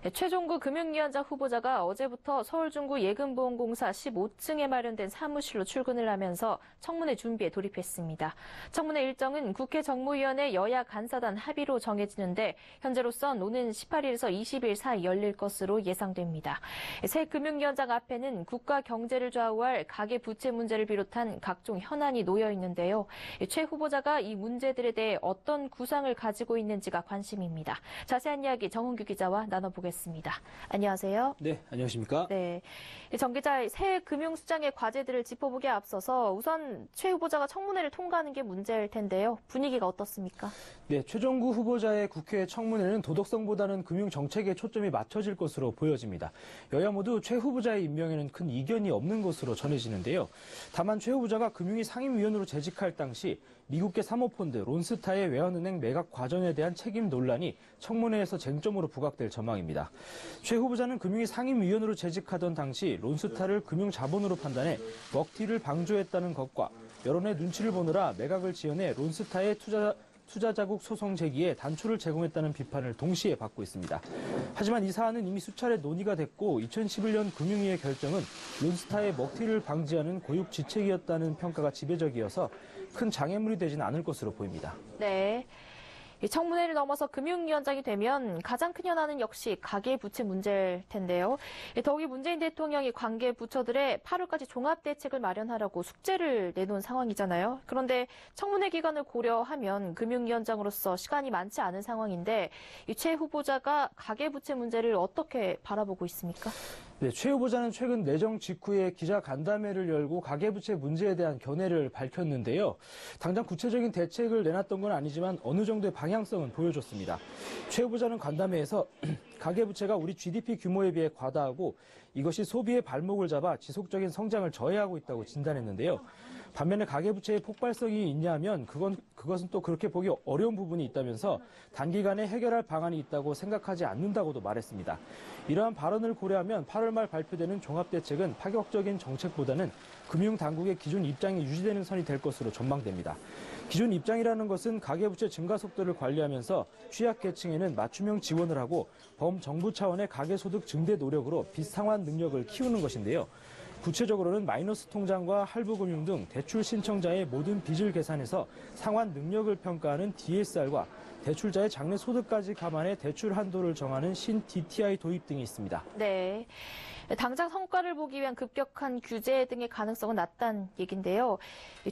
최종구 금융위원장 후보자가 어제부터 서울중구 예금보험공사 15층에 마련된 사무실로 출근을 하면서 청문회 준비에 돌입했습니다. 청문회 일정은 국회 정무위원회 여야 간사단 합의로 정해지는데 현재로선 오는 18일에서 20일 사이 열릴 것으로 예상됩니다. 새 금융위원장 앞에는 국가 경제를 좌우할 가계부채 문제를 비롯한 각종 현안이 놓여 있는데요. 최 후보자가 이 문제들에 대해 어떤 구상을 가지고 있는지가 관심입니다. 자세한 이야기 정은규 기자와 나눠보겠습니다. 안녕하세요. 네, 안녕하십니까? 네, 정 기자, 새 금융수장의 과제들을 짚어보기에 앞서서 우선 최 후보자가 청문회를 통과하는 게 문제일 텐데요. 분위기가 어떻습니까? 네, 최종구 후보자의 국회 청문회는 도덕성보다는 금융정책에 초점이 맞춰질 것으로 보여집니다. 여야 모두 최 후보자의 임명에는 큰 이견이 없는 것으로 전해지는데요. 다만 최 후보자가 금융위 상임위원으로 재직할 당시 미국계 사모펀드 론스타의 외환은행 매각 과정에 대한 책임 논란이 청문회에서 쟁점으로 부각될 전망입니다. 최 후보자는 금융위 상임위원으로 재직하던 당시 론스타를 금융자본으로 판단해 먹튀를 방조했다는 것과 여론의 눈치를 보느라 매각을 지연해 론스타의 투자자국 소송 제기에 단초를 제공했다는 비판을 동시에 받고 있습니다. 하지만 이 사안은 이미 수차례 논의가 됐고 2011년 금융위의 결정은 론스타의 먹튀를 방지하는 고육지책이었다는 평가가 지배적이어서 큰 장애물이 되지는 않을 것으로 보입니다. 네. 청문회를 넘어서 금융위원장이 되면 가장 큰 현안은 역시 가계부채 문제일 텐데요. 더욱이 문재인 대통령이 관계 부처들의 8월까지 종합대책을 마련하라고 숙제를 내놓은 상황이잖아요. 그런데 청문회 기간을 고려하면 금융위원장으로서 시간이 많지 않은 상황인데 이 최 후보자가 가계부채 문제를 어떻게 바라보고 있습니까? 네, 최 후보자는 최근 내정 직후에 기자 간담회를 열고 가계부채 문제에 대한 견해를 밝혔는데요. 당장 구체적인 대책을 내놨던 건 아니지만 어느 정도의 방향성은 보여줬습니다. 최 후보자는 간담회에서 가계부채가 우리 GDP 규모에 비해 과다하고 이것이 소비의 발목을 잡아 지속적인 성장을 저해하고 있다고 진단했는데요. 반면에 가계부채의 폭발성이 있냐면 그것은 또 그렇게 보기 어려운 부분이 있다면서 단기간에 해결할 방안이 있다고 생각하지 않는다고도 말했습니다. 이러한 발언을 고려하면 8월 말 발표되는 종합대책은 파격적인 정책보다는 금융당국의 기존 입장이 유지되는 선이 될 것으로 전망됩니다. 기존 입장이라는 것은 가계부채 증가 속도를 관리하면서 취약계층에는 맞춤형 지원을 하고 범정부 차원의 가계소득 증대 노력으로 빚상환 능력을 키우는 것인데요. 구체적으로는 마이너스 통장과 할부금융 등 대출 신청자의 모든 빚을 계산해서 상환 능력을 평가하는 DSR과 대출자의 장래 소득까지 감안해 대출 한도를 정하는 신 DTI 도입 등이 있습니다. 네. 당장 성과를 보기 위한 급격한 규제 등의 가능성은 낮다는 얘기인데요.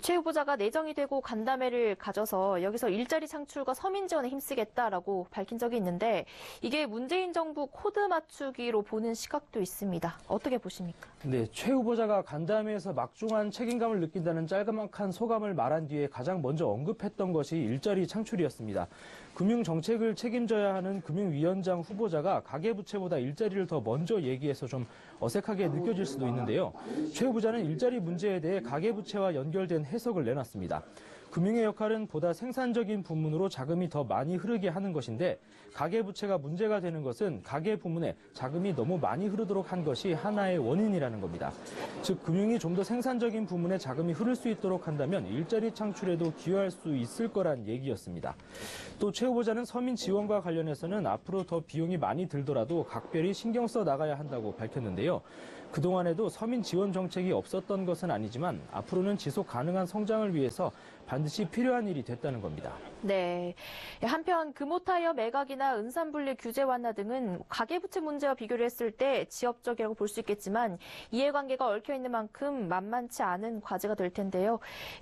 최 후보자가 내정이 되고 간담회를 가져서 여기서 일자리 창출과 서민 지원에 힘쓰겠다라고 밝힌 적이 있는데 이게 문재인 정부 코드 맞추기로 보는 시각도 있습니다. 어떻게 보십니까? 네, 최 후보자가 간담회에서 막중한 책임감을 느낀다는 짤막한 소감을 말한 뒤에 가장 먼저 언급했던 것이 일자리 창출이었습니다. 금융정책을 책임져야 하는 금융위원장 후보자가 가계부채보다 일자리를 더 먼저 얘기해서 좀 어색하게 느껴질 수도 있는데요. 최 후보자는 일자리 문제에 대해 가계부채와 연결된 해석을 내놨습니다. 금융의 역할은 보다 생산적인 부문으로 자금이 더 많이 흐르게 하는 것인데 가계부채가 문제가 되는 것은 가계 부문에 자금이 너무 많이 흐르도록 한 것이 하나의 원인이라는 겁니다. 즉 금융이 좀 더 생산적인 부문에 자금이 흐를 수 있도록 한다면 일자리 창출에도 기여할 수 있을 거란 얘기였습니다. 또 최 후보자는 서민 지원과 관련해서는 앞으로 더 비용이 많이 들더라도 각별히 신경 써 나가야 한다고 밝혔는데요. 그동안에도 서민 지원 정책이 없었던 것은 아니지만 앞으로는 지속 가능한 성장을 위해서 반드시 필요한 일이 됐다는 겁니다. 네. 한편 금호타이어 매각이나 은산분리 규제 완화 등은 가계부채 문제와 비교를 했을 때 지엽적이라고 볼 수 있겠지만 이해관계가 얽혀있는 만큼 만만치 않은 과제가 될 텐데요.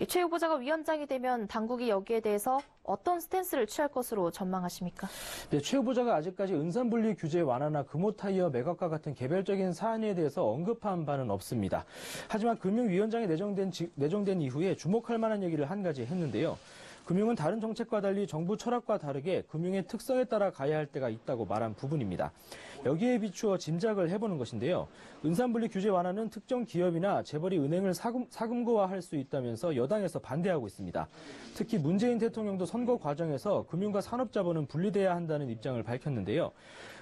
최 후보자가 위원장이 되면 당국이 여기에 대해서 어떤 스탠스를 취할 것으로 전망하십니까? 네, 최 후보자가 아직까지 은산분리 규제 완화나 금호타이어 매각과 같은 개별적인 사안에 대해서 언급한 바는 없습니다. 하지만 금융위원장에 내정된 이후에 주목할 만한 얘기를 한 가지 했는데요. 금융은 다른 정책과 달리 정부 철학과 다르게 금융의 특성에 따라 가야 할 때가 있다고 말한 부분입니다. 여기에 비추어 짐작을 해보는 것인데요. 은산분리 규제 완화는 특정 기업이나 재벌이 은행을 사금고화할 수 있다면서 여당에서 반대하고 있습니다. 특히 문재인 대통령도 선거 과정에서 금융과 산업자본은 분리돼야 한다는 입장을 밝혔는데요.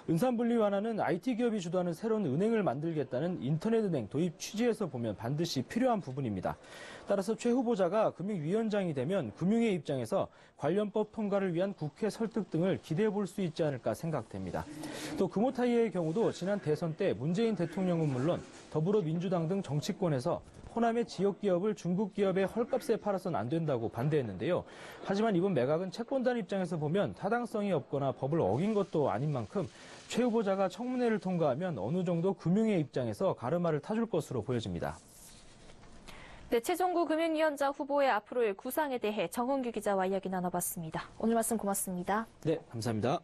은산분리 완화는 IT 기업이 주도하는 새로운 은행을 만들겠다는 인터넷은행 도입 취지에서 보면 반드시 필요한 부분입니다. 따라서 최 후보자가 금융위원장이 되면 금융의 입장에서 관련법 통과를 위한 국회 설득 등을 기대해 볼 수 있지 않을까 생각됩니다. 또 금호타이어의 경우도 지난 대선 때 문재인 대통령은 물론 더불어민주당 등 정치권에서 호남의 지역 기업을 중국 기업에 헐값에 팔아서는 안 된다고 반대했는데요. 하지만 이번 매각은 채권단 입장에서 보면 타당성이 없거나 법을 어긴 것도 아닌 만큼 최 후보자가 청문회를 통과하면 어느 정도 금융의 입장에서 가르마를 타줄 것으로 보여집니다. 네, 최종구 금융위원장 후보의 앞으로의 구상에 대해 정은규 기자와 이야기 나눠봤습니다. 오늘 말씀 고맙습니다. 네, 감사합니다.